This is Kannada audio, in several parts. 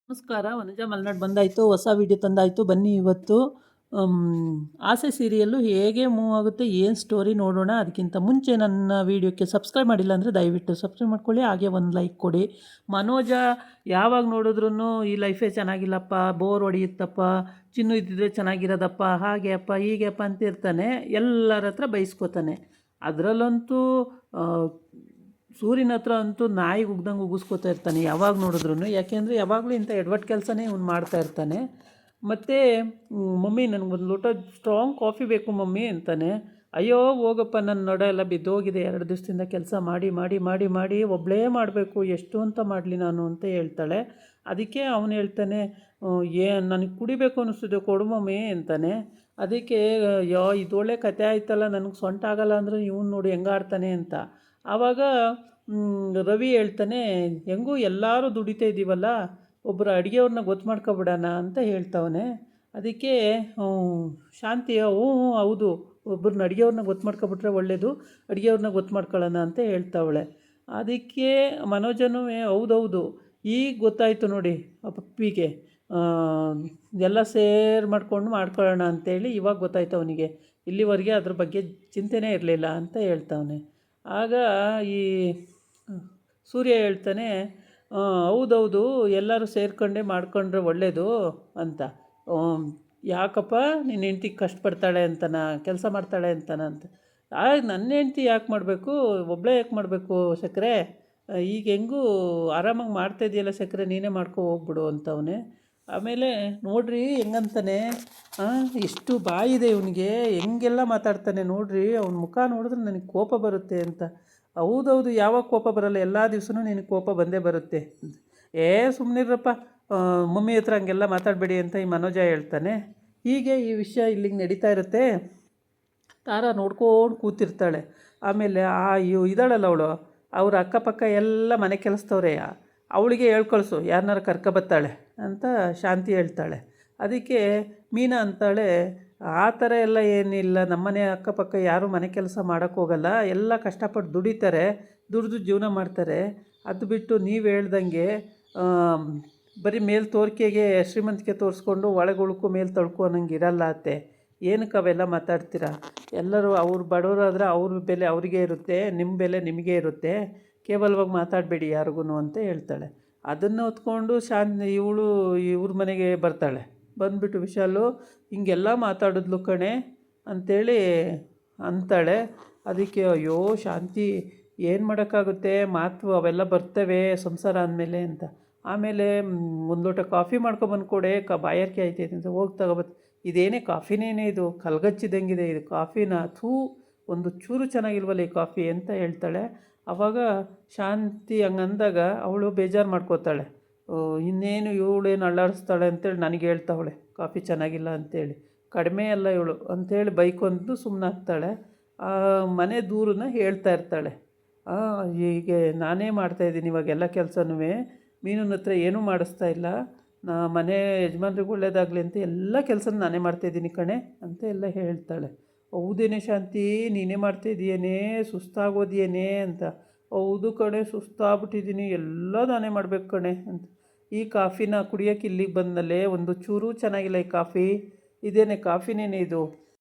ನಮಸ್ಕಾರ. ವನಜಾ ಮಲ್ನಾಡ್ ಬಂದಾಯಿತು, ಹೊಸ ವಿಡಿಯೋ ತಂದಾಯಿತು. ಬನ್ನಿ ಇವತ್ತು ಆಸೆ ಸೀರಿಯಲ್ಲು ಹೇಗೆ ಮೂವ್ ಆಗುತ್ತೆ, ಏನು ಸ್ಟೋರಿ ನೋಡೋಣ. ಅದಕ್ಕಿಂತ ಮುಂಚೆ ನನ್ನ ವೀಡಿಯೋಕ್ಕೆ ಸಬ್ಸ್ಕ್ರೈಬ್ ಮಾಡಿಲ್ಲ ಅಂದರೆ ದಯವಿಟ್ಟು ಸಬ್ಸ್ಕ್ರೈಬ್ ಮಾಡ್ಕೊಳ್ಳಿ, ಹಾಗೆ ಒಂದು ಲೈಕ್ ಕೊಡಿ. ಮನೋಜ ಯಾವಾಗ ನೋಡಿದ್ರೂ ಈ ಲೈಫೇ ಚೆನ್ನಾಗಿಲ್ಲಪ್ಪ, ಬೋರ್ ಹೊಡೆಯುತ್ತಪ್ಪ, ಚಿನ್ನು ಇದ್ದಿದ್ರೆ ಚೆನ್ನಾಗಿರೋದಪ್ಪ, ಹಾಗೆ ಅಪ್ಪ ಹೀಗೆ ಅಪ್ಪ ಅಂತಿರ್ತಾನೆ, ಎಲ್ಲರ ಹತ್ರ ಬೈಸ್ಕೋತಾನೆ. ಅದರಲ್ಲಂತೂ ಸೂರ್ಯನ ಹತ್ರ ಅಂತೂ ನಾಯಿಗೆ ಉಗ್ದಂಗೆ ಉಗಿಸ್ಕೋತಾ ಇರ್ತಾನೆ ಯಾವಾಗ ನೋಡಿದ್ರು. ಯಾಕೆಂದರೆ ಯಾವಾಗಲೂ ಇಂಥ ಎಡವಟ್ಟು ಕೆಲಸನೇ ಇವ್ನು ಮಾಡ್ತಾ ಇರ್ತಾನೆ. ಮತ್ತು ಮಮ್ಮಿ ನನಗೊಂದು ಲೋಟ ಸ್ಟ್ರಾಂಗ್ ಕಾಫಿ ಬೇಕು ಮಮ್ಮಿ ಅಂತಾನೆ. ಅಯ್ಯೋ ಹೋಗಪ್ಪ, ನನ್ನ ನಡ ಎಲ್ಲ ಬಿದ್ದೋಗಿದೆ, 2 ದಿವಸದಿಂದ ಕೆಲಸ ಮಾಡಿ ಮಾಡಿ ಮಾಡಿ ಮಾಡಿ ಒಬ್ಬಳೇ ಮಾಡಬೇಕು, ಎಷ್ಟು ಅಂತ ಮಾಡಲಿ ನಾನು ಅಂತ ಹೇಳ್ತಾಳೆ. ಅದಕ್ಕೆ ಅವನು ಹೇಳ್ತಾನೆ, ನನಗೆ ಕುಡಿಬೇಕು ಅನ್ನಿಸ್ತಿದೆ, ಕೊಡು ಮಮ್ಮಿ ಅಂತಾನೆ. ಅದಕ್ಕೆ ಇದೊಳ್ಳೆ ಕತೆ ಆಯ್ತಲ್ಲ, ನನಗೆ ಸೊಂಟ ಆಗಲ್ಲ ಅಂದರೆ ಇವನು ನೋಡಿ ಹೆಂಗಾಡ್ತಾನೆ ಅಂತ. ಆವಾಗ ರವಿ ಹೇಳ್ತಾನೆ, ಹೆಂಗೂ ಎಲ್ಲರೂ ದುಡಿತಾ ಇದ್ದೀವಲ್ಲ, ಒಬ್ಬರು ಅಡುಗೆಯವ್ರನ್ನ ಗೊತ್ತು ಮಾಡ್ಕೊಬಿಡೋಣ ಅಂತ ಹೇಳ್ತವನೆ. ಅದಕ್ಕೆ ಶಾಂತಿ ಹ್ಞೂ ಹೌದು, ಒಬ್ಬರನ್ನ ಅಡುಗೆಯವ್ರನ್ನ ಗೊತ್ತು ಮಾಡ್ಕೊಬಿಟ್ರೆ ಒಳ್ಳೆಯದು, ಅಡುಗೆಯವ್ರನ್ನ ಗೊತ್ತು ಮಾಡ್ಕೊಳ್ಳೋಣ ಅಂತ ಹೇಳ್ತಾವಳೆ. ಅದಕ್ಕೆ ಮನೋಜನೂ ಹೌದೌದು, ಈಗ ಗೊತ್ತಾಯಿತು ನೋಡಿ ಆ ಪಪ್ಪಿಗೆ, ಎಲ್ಲ ಮಾಡ್ಕೊಳ್ಳೋಣ ಅಂತೇಳಿ ಇವಾಗ ಗೊತ್ತಾಯ್ತು ಅವನಿಗೆ, ಇಲ್ಲಿವರೆಗೆ ಅದ್ರ ಬಗ್ಗೆ ಚಿಂತೆನೇ ಇರಲಿಲ್ಲ ಅಂತ ಹೇಳ್ತವನೆ. ಆಗ ಈ ಸೂರ್ಯ ಹೇಳ್ತಾನೆ, ಹೌದೌದು ಎಲ್ಲರೂ ಸೇರ್ಕೊಂಡೇ ಮಾಡ್ಕೊಂಡ್ರೆ ಒಳ್ಳೆಯದು ಅಂತ. ಯಾಕಪ್ಪ ನಿನ್ನ ಹೆಂಡ್ತಿ ಕಷ್ಟಪಡ್ತಾಳೆ ಅಂತನಾ, ಕೆಲಸ ಮಾಡ್ತಾಳೆ ಅಂತನಾ ಅಂತ. ನನ್ನ ಹೆಂಡ್ತಿ ಯಾಕೆ ಮಾಡಬೇಕು, ಒಬ್ಬಳೇ ಯಾಕೆ ಮಾಡಬೇಕು ಸಕ್ಕರೆ, ಈಗ ಹೆಂಗೂ ಆರಾಮಾಗಿ ಮಾಡ್ತಾಯಿದೆಯಲ್ಲ ಸಕ್ಕರೆ, ನೀನೇ ಮಾಡ್ಕೊ ಹೋಗ್ಬಿಡು ಅಂತವನೇ. ಆಮೇಲೆ ನೋಡ್ರಿ ಹೆಂಗಂತಾನೆ, ಎಷ್ಟು ಬಾಯಿದೆ ಇವನಿಗೆ, ಹೆಂಗೆಲ್ಲ ಮಾತಾಡ್ತಾನೆ ನೋಡ್ರಿ, ಅವನ ಮುಖ ನೋಡಿದ್ರೆ ನನಗೆ ಕೋಪ ಬರುತ್ತೆ ಅಂತ. ಹೌದೌದು, ಯಾವಾಗ ಕೋಪ ಬರಲ್ಲ, ಎಲ್ಲ ದಿವಸನೂ ನಿನಗೆ ಕೋಪ ಬಂದೇ ಬರುತ್ತೆ. ಸುಮ್ಮನಿರಪ್ಪ, ಮಮ್ಮಿ ಹತ್ರ ಹಂಗೆಲ್ಲ ಮಾತಾಡಬೇಡಿ ಅಂತ ಈ ಮನೋಜ ಹೇಳ್ತಾನೆ. ಹೀಗೆ ಈ ವಿಷಯ ಇಲ್ಲಿಗೆ ನಡೀತಾ ಇರುತ್ತೆ. ತಾರಾ ನೋಡ್ಕೊಂಡು ಕೂತಿರ್ತಾಳೆ. ಆಮೇಲೆ ಇದ್ದಾಳಲ್ಲ ಅವಳು, ಅವ್ರ ಅಕ್ಕಪಕ್ಕ ಎಲ್ಲ ಮನೆ ಕೆಲಸದವ್ರೆ, ಅವಳಿಗೆ ಹೇಳ್ಕಳಿಸು, ಯಾರನ್ನಾರು ಕರ್ಕೊಬತ್ತಾಳೆ ಅಂತ ಶಾಂತಿ ಹೇಳ್ತಾಳೆ. ಅದಕ್ಕೆ ಮೀನಾ ಅಂತಾಳೆ, ಆ ಥರ ಎಲ್ಲ ಏನಿಲ್ಲ, ನಮ್ಮನೆ ಅಕ್ಕಪಕ್ಕ ಯಾರೂ ಮನೆ ಕೆಲಸ ಮಾಡೋಕ್ಕೋಗಲ್ಲ, ಎಲ್ಲ ಕಷ್ಟಪಟ್ಟು ದುಡಿತಾರೆ, ದುಡಿದು ಜೀವನ ಮಾಡ್ತಾರೆ. ಅದು ಬಿಟ್ಟು ನೀವು ಹೇಳ್ದಂಗೆ ಬರೀ ಮೇಲ್ ತೋರಿಕೆಗೆ ಶ್ರೀಮಂತಿಕೆ ತೋರಿಸ್ಕೊಂಡು ಒಳಗೆ ಉಳ್ಕೊ ಮೇಲೆ ತಳ್ಕೊ ಅನ್ನಂಗೆ ಇರಲ್ಲ ಅತ್ತೆ. ಏನಕ್ಕೆ ಅವೆಲ್ಲ ಮಾತಾಡ್ತೀರಾ? ಎಲ್ಲರೂ ಅವ್ರು ಬಡವರಾದರೆ ಅವ್ರ ಬೆಲೆ ಅವ್ರಿಗೆ ಇರುತ್ತೆ, ನಿಮ್ಮ ಬೆಲೆ ನಿಮಗೆ ಇರುತ್ತೆ, ಕೇವಲವಾಗಿ ಮಾತಾಡಬೇಡಿ ಯಾರಿಗೂ ಅಂತ ಹೇಳ್ತಾಳೆ. ಅದನ್ನು ಹೊತ್ಕೊಂಡು ಇವಳು ಇವ್ರ ಮನೆಗೆ ಬರ್ತಾಳೆ. ಬಂದುಬಿಟ್ಟು ವಿಶಾಲು ಹಿಂಗೆಲ್ಲ ಮಾತಾಡಿದ್ಲು ಕಣೆ ಅಂಥೇಳಿ ಅಂತಾಳೆ. ಅದಕ್ಕೆ ಅಯ್ಯೋ ಶಾಂತಿ, ಏನು ಮಾಡೋಕ್ಕಾಗುತ್ತೆ, ಮಾತು ಅವೆಲ್ಲ ಬರ್ತವೆ ಸಂಸಾರ ಅಂದಮೇಲೆ ಅಂತ. ಆಮೇಲೆ ಒಂದು ಲೋಟ ಕಾಫಿ ಮಾಡ್ಕೊಬಂದು ಕೊಡೆ, ಬಾಯಾರಿಕೆ ಆಯ್ತೈತೆ ಅಂತ. ಹೋಗಿ ತಗೊಬತ್ತು. ಇದೇನೇ ಕಾಫಿನೇನೇ ಇದು, ಕಲ್ಗಚ್ಚಿದಂಗಿದೆ ಇದು ಕಾಫಿನ, ಒಂದು ಚೂರು ಚೆನ್ನಾಗಿಲ್ವಲ್ಲ ಈ ಕಾಫಿ ಅಂತ ಹೇಳ್ತಾಳೆ. ಆವಾಗ ಶಾಂತಿ ಹಂಗಂದಾಗ ಅವಳು ಬೇಜಾರು ಮಾಡ್ಕೋತಾಳೆ. ಇನ್ನೇನು ಇವಳೇನು ಅಳ್ಳಾಡಿಸ್ತಾಳೆ ಅಂತೇಳಿ ನನಗೆ ಹೇಳ್ತಾವಳೆ ಕಾಫಿ ಚೆನ್ನಾಗಿಲ್ಲ ಅಂತೇಳಿ, ಕಡಿಮೆ ಅಲ್ಲ ಇವಳು ಅಂಥೇಳಿ ಬೈಕೊಂದು ಸುಮ್ಮನಾಗ್ತಾಳೆ. ಮನೆ ದೂರನ್ನ ಹೇಳ್ತಾ ಇರ್ತಾಳೆ, ಹೀಗೆ ನಾನೇ ಮಾಡ್ತಾಯಿದ್ದೀನಿ ಇವಾಗೆಲ್ಲ ಕೆಲಸನೂ, ಮೀನಿನ ಹತ್ರ ಏನೂ ಮಾಡಿಸ್ತಾ ಇಲ್ಲ, ಮನೆ ಯಜಮಾನ್ರಿಗೆ ಒಳ್ಳೇದಾಗಲಿ ಅಂತ ಎಲ್ಲ ಕೆಲಸ ನಾನೇ ಮಾಡ್ತಾಯಿದ್ದೀನಿ ಕಣೆ ಅಂತ ಎಲ್ಲ ಹೇಳ್ತಾಳೆ. ಹೌದೇನೆ ಶಾಂತಿ, ನೀನೇ ಮಾಡ್ತಾಯಿದ್ದೀಯೇನೇ, ಸುಸ್ತಾಗೋದಿಯೇನೇ ಅಂತ. ಹೌದು ಕಣೆ, ಸುಸ್ತಾಗ್ಬಿಟ್ಟಿದ್ದೀನಿ, ಎಲ್ಲ ನಾನೇ ಮಾಡಬೇಕು ಕಣೆ ಅಂತ. ಈ ಕಾಫಿನ ಕುಡಿಯೋಕೆ ಇಲ್ಲಿಗೆ ಬಂದಲ್ಲೇ ಒಂದು ಚೂರು ಚೆನ್ನಾಗಿಲ್ಲ ಈ ಕಾಫಿ, ಇದೇನೆ ಕಾಫಿನೇನೆ ಇದು,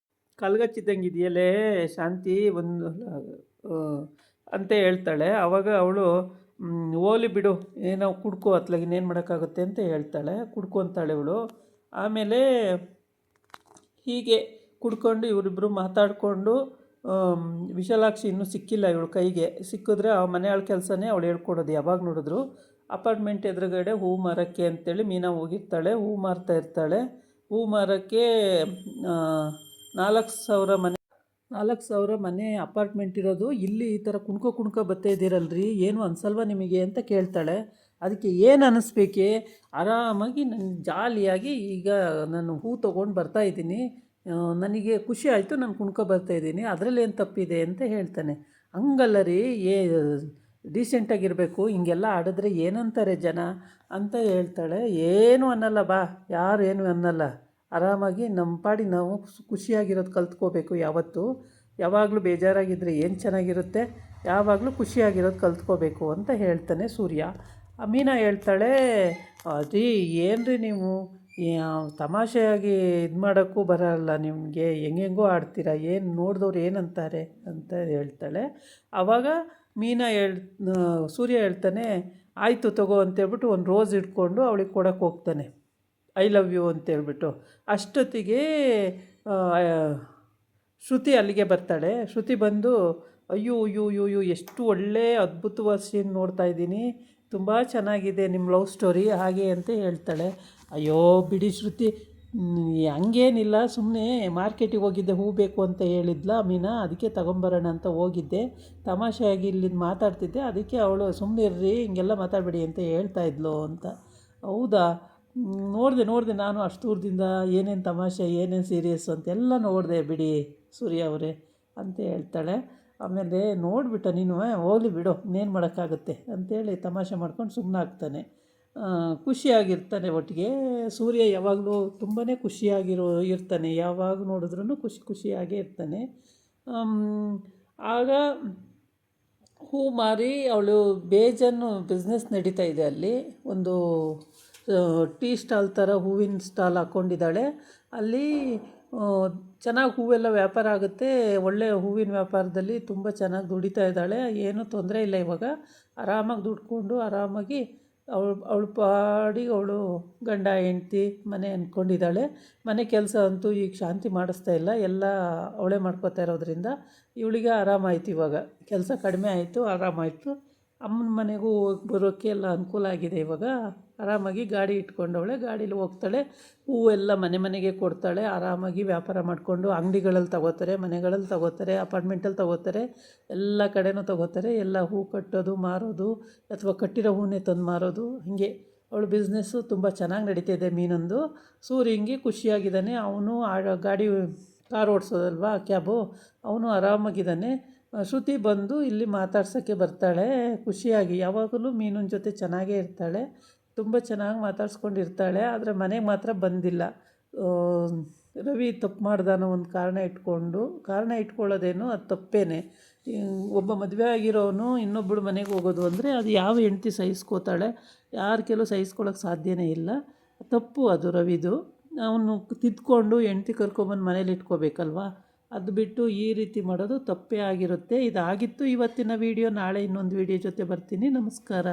ಕಲ್ಗಚ್ಚಿದ್ದಂಗೆ ಇದೆಯಲ್ಲೇ ಶಾಂತಿ ಒಂದು ಅಂತ ಹೇಳ್ತಾಳೆ. ಆವಾಗ ಅವಳು ಓಲಿ ಬಿಡು, ಏನೋ ಕುಡ್ಕೋ ಅತ್ಲಾಗ ಇನ್ನೇನು ಮಾಡೋಕ್ಕಾಗುತ್ತೆ ಅಂತ ಹೇಳ್ತಾಳೆ. ಕುಡ್ಕೊತಾಳೆ ಇವಳು. ಆಮೇಲೆ ಹೀಗೆ ಕುಡ್ಕೊಂಡು ಇವರಿಬ್ಬರು ಮಾತಾಡಿಕೊಂಡು, ವಿಶಾಲಾಕ್ಷಿ ಇನ್ನೂ ಸಿಕ್ಕಿಲ್ಲ ಇವಳು ಕೈಗೆ, ಸಿಕ್ಕಿದ್ರೆ ಆ ಮನೆಯಾಳ ಕೆಲಸನೇ ಅವಳು ಹೇಳ್ಕೊಡೋದು ಯಾವಾಗ ನೋಡಿದ್ರು. ಅಪಾರ್ಟ್ಮೆಂಟ್ ಎದುರುಗಡೆ ಹೂ ಮಾರೋಕ್ಕೆ ಅಂತೇಳಿ ಮೀನಾ ಹೋಗಿರ್ತಾಳೆ, ಹೂ ಮಾರ್ತಾ ಇರ್ತಾಳೆ. ಹೂ ಮಾರೋಕ್ಕೆ 4,000 ಮನೆ ಅಪಾರ್ಟ್ಮೆಂಟ್ ಇರೋದು, ಇಲ್ಲಿ ಈ ಥರ ಕುಣ್ಕೊ ಬರ್ತಾ ಇದ್ದೀರಲ್ರಿ, ಏನು ಅನ್ಸಲ್ವ ನಿಮಗೆ ಅಂತ ಕೇಳ್ತಾಳೆ. ಅದಕ್ಕೆ ಏನು ಅನ್ನಿಸ್ಬೇಕೆ, ಆರಾಮಾಗಿ ನಾನು ಜಾಲಿಯಾಗಿ ಈಗ ನಾನು ಹೂ ತೊಗೊಂಡು ಬರ್ತಾಯಿದ್ದೀನಿ, ನನಗೆ ಖುಷಿ ಆಯಿತು, ನಾನು ಬರ್ತಾಯಿದ್ದೀನಿ, ಅದರಲ್ಲಿ ಏನು ತಪ್ಪಿದೆ ಅಂತ ಹೇಳ್ತಾನೆ. ಹಂಗಲ್ಲ ರೀ, ಡೀಸೆಂಟಾಗಿರಬೇಕು, ಹಿಂಗೆಲ್ಲ ಆಡಿದ್ರೆ ಏನಂತಾರೆ ಜನ ಅಂತ ಹೇಳ್ತಾಳೆ. ಏನೂ ಅನ್ನಲ್ಲ ಬಾ, ಯಾರು ಏನು ಅನ್ನಲ್ಲ, ಆರಾಮಾಗಿ ನಮ್ಮ ಪಾಡಿ ನಾವು ಖುಷಿಯಾಗಿರೋದು ಕಲ್ತ್ಕೋಬೇಕು. ಯಾವಾಗಲೂ ಬೇಜಾರಾಗಿದ್ದರೆ ಏನು ಚೆನ್ನಾಗಿರುತ್ತೆ, ಯಾವಾಗಲೂ ಖುಷಿಯಾಗಿರೋದು ಕಲ್ತ್ಕೋಬೇಕು ಅಂತ ಹೇಳ್ತಾನೆ ಸೂರ್ಯ. ಮೀನಾ ಹೇಳ್ತಾಳೆ, ಅದೇ ಏನ್ರಿ ನೀವು ತಮಾಷೆಯಾಗಿ ಇದು ಮಾಡೋಕ್ಕೂ ಬರಲ್ಲ ನಿಮಗೆ, ಹೆಂಗೆಂಗೋ ಆಡ್ತೀರಾ, ಏನು ನೋಡಿದವ್ರು ಏನಂತಾರೆ ಅಂತ ಹೇಳ್ತಾಳೆ. ಆವಾಗ ಮೀನಾ ಸೂರ್ಯ ಹೇಳ್ತಾನೆ, ಆಯಿತು ತಗೋ ಅಂತೇಳ್ಬಿಟ್ಟು ಒಂದು ರೋಸ್ ಇಟ್ಕೊಂಡು ಅವಳಿಗೆ ಕೊಡೋಕ್ಕೆ ಹೋಗ್ತಾನೆ, ಐ ಲವ್ ಯು ಅಂತೇಳ್ಬಿಟ್ಟು. ಅಷ್ಟೊತ್ತಿಗೆ ಶ್ರುತಿ ಅಲ್ಲಿಗೆ ಬರ್ತಾಳೆ. ಶ್ರುತಿ ಬಂದು, ಅಯ್ಯೋ ಅಯ್ಯೋ ಅಯ್ಯೋ ಅಯ್ಯೋ ಎಷ್ಟು ಒಳ್ಳೆ ಅದ್ಭುತವಾದ ಸೀನ್ ನೋಡ್ತಾ ಇದ್ದೀನಿ, ತುಂಬ ಚೆನ್ನಾಗಿದೆ ನಿಮ್ಮ ಲವ್ ಸ್ಟೋರಿ ಹಾಗೆ ಅಂತ ಹೇಳ್ತಾಳೆ. ಅಯ್ಯೋ ಬಿಡಿ ಶ್ರುತಿ, ಹಂಗೇನಿಲ್ಲ, ಸುಮ್ಮನೆ ಮಾರ್ಕೆಟಿಗೆ ಹೋಗಿದ್ದೆ, ಹೂ ಬೇಕು ಅಂತ ಹೇಳಿದ್ಲ ಮೀನಾ, ಅದಕ್ಕೆ ತಗೊಂಬರೋಣ ಅಂತ ಹೋಗಿದ್ದೆ, ತಮಾಷೆಯಾಗಿ ಇಲ್ಲಿಂದ ಮಾತಾಡ್ತಿದ್ದೆ, ಅದಕ್ಕೆ ಅವಳು ಸುಮ್ಮನೆ ಇರ್ರಿ ಹಿಂಗೆಲ್ಲ ಮಾತಾಡಬೇಡಿ ಅಂತ ಹೇಳ್ತಾ ಇದ್ಲು ಅಂತ. ಹೌದಾ, ನೋಡಿದೆ ನಾನು ಅಷ್ಟು ದೂರದಿಂದ ಏನೇನು ತಮಾಷೆ ಏನೇನು ಸೀರಿಯಸ್ಸು ಅಂತೆಲ್ಲ ನೋಡಿದೆ ಬಿಡಿ ಸೂರ್ಯ ಅವರೇ ಅಂತ ಹೇಳ್ತಾಳೆ. ಆಮೇಲೆ ನೋಡಿಬಿಟ್ಟ ನೀನು, ಹೋಗಲಿ ಬಿಡು ಇನ್ನೇನು ಮಾಡೋಕ್ಕಾಗುತ್ತೆ ಅಂತೇಳಿ ತಮಾಷೆ ಮಾಡ್ಕೊಂಡು ಸುಮ್ಮನಾಗ್ತಾನೆ. ಖುಷಿಯಾಗಿರ್ತಾನೆ ಒಟ್ಟಿಗೆ. ಸೂರ್ಯ ಯಾವಾಗಲೂ ತುಂಬಾ ಇರ್ತಾನೆ, ಯಾವಾಗ ನೋಡಿದ್ರೂ ಖುಷಿಯಾಗೇ ಇರ್ತಾನೆ. ಆಗ ಹೂ ಮಾರಿ ಅವಳು ಬೇಜಾನು ಬಿಸ್ನೆಸ್ ನಡೀತಾ ಇದೆ ಅಲ್ಲಿ. ಒಂದು ಟೀ ಸ್ಟಾಲ್ ಥರ ಹೂವಿನ ಸ್ಟಾಲ್ ಹಾಕ್ಕೊಂಡಿದ್ದಾಳೆ. ಅಲ್ಲಿ ಚೆನ್ನಾಗಿ ಹೂವೆಲ್ಲ ವ್ಯಾಪಾರ ಆಗುತ್ತೆ, ಒಳ್ಳೆಯ ಹೂವಿನ ವ್ಯಾಪಾರದಲ್ಲಿ ತುಂಬ ಚೆನ್ನಾಗಿ ದುಡಿತಾ ಇದ್ದಾಳೆ, ಏನೂ ತೊಂದರೆ ಇಲ್ಲ. ಇವಾಗ ಆರಾಮಾಗಿ ದುಡ್ಕೊಂಡು ಆರಾಮಾಗಿ ಅವಳ ಪಾಡಿಗೆ ಅವಳು ಗಂಡ ಹೆಂಡ್ತಿ ಮನೆ ಅಂದ್ಕೊಂಡಿದ್ದಾಳೆ. ಮನೆ ಕೆಲಸ ಅಂತೂ ಈಗ ಶಾಂತಿ ಮಾಡಿಸ್ತಾ ಇಲ್ಲ, ಎಲ್ಲ ಅವಳೇ ಮಾಡ್ಕೋತಾ ಇರೋದ್ರಿಂದ ಇವಳಿಗೆ ಆರಾಮಾಯಿತು. ಇವಾಗ ಕೆಲಸ ಕಡಿಮೆ ಆಯಿತು, ಆರಾಮಾಯಿತು. ಅಮ್ಮನ ಮನೆಗೂ ಹೋಗಿ ಬರೋಕ್ಕೆ ಎಲ್ಲ ಅನುಕೂಲ ಆಗಿದೆ. ಇವಾಗ ಆರಾಮಾಗಿ ಗಾಡಿ ಇಟ್ಕೊಂಡವಳೆ, ಗಾಡೀಲಿ ಹೋಗ್ತಾಳೆ, ಹೂವೆಲ್ಲ ಮನೆಗೆ ಕೊಡ್ತಾಳೆ. ಆರಾಮಾಗಿ ವ್ಯಾಪಾರ ಮಾಡಿಕೊಂಡು ಅಂಗಡಿಗಳಲ್ಲಿ ತಗೋತಾರೆ, ಮನೆಗಳಲ್ಲಿ ತಗೋತಾರೆ, ಅಪಾರ್ಟ್ಮೆಂಟಲ್ಲಿ ತಗೋತಾರೆ, ಎಲ್ಲ ಕಡೆನೂ ತಗೋತಾರೆ. ಎಲ್ಲ ಹೂ ಕಟ್ಟೋದು ಮಾರೋದು ಅಥವಾ ಕಟ್ಟಿರೋ ಹೂವನ್ನೇ ತಂದು ಮಾರೋದು, ಹೀಗೆ ಅವಳ ಬಿಸ್ನೆಸ್ಸು ತುಂಬ ಚೆನ್ನಾಗಿ ನಡೀತಿದೆ ಮೀನಂದು. ಸೂರ್ಯಂಗೆ ಖುಷಿಯಾಗಿದ್ದಾನೆ, ಅವನು ಗಾಡಿ ಕಾರ್ ಓಡಿಸೋದಲ್ವಾ ಕ್ಯಾಬು, ಅವನು ಆರಾಮಾಗಿದ್ದಾನೆ. ಶ್ರುತಿ ಬಂದು ಇಲ್ಲಿ ಮಾತಾಡ್ಸೋಕ್ಕೆ ಬರ್ತಾಳೆ ಖುಷಿಯಾಗಿ. ಯಾವಾಗಲೂ ಮೀನಿನ ಜೊತೆ ಚೆನ್ನಾಗೇ ಇರ್ತಾಳೆ, ತುಂಬ ಚೆನ್ನಾಗಿ ಮಾತಾಡ್ಸ್ಕೊಂಡಿರ್ತಾಳೆ. ಆದರೆ ಮನೆಗೆ ಮಾತ್ರ ಬಂದಿಲ್ಲ. ರವಿ ತಪ್ಪು ಮಾಡ್ದಾನೋ ಒಂದು ಕಾರಣ ಇಟ್ಕೊಳ್ಳೋದೇನು ಅದು ತಪ್ಪೇನೆ. ಒಬ್ಬ ಮದುವೆ ಆಗಿರೋನು ಇನ್ನೊಬ್ಬಳು ಮನೆಗೆ ಹೋಗೋದು ಅಂದರೆ ಅದು ಯಾವ ಹೆಂಡ್ತಿ ಸಹಿಸ್ಕೋತಾಳೆ? ಯಾರ ಕೆಲವು ಸಹಿಸ್ಕೊಳ್ಳೋಕೆ ಸಾಧ್ಯನೇ ಇಲ್ಲ. ತಪ್ಪು ಅದು ರವಿದು. ಅವನು ತಿದ್ದುಕೊಂಡು ಹೆಂಡ್ತಿ ಕರ್ಕೊಬಂದು ಮನೇಲಿ ಇಟ್ಕೋಬೇಕಲ್ವ, ಅದು ಬಿಟ್ಟು ಈ ರೀತಿ ಮಾಡೋದು ತಪ್ಪೇ ಆಗಿರುತ್ತೆ. ಇದಾಗಿತ್ತು ಇವತ್ತಿನ ವೀಡಿಯೋ. ನಾಳೆ ಇನ್ನೊಂದು ವೀಡಿಯೋ ಜೊತೆ ಬರ್ತೀನಿ. ನಮಸ್ಕಾರ.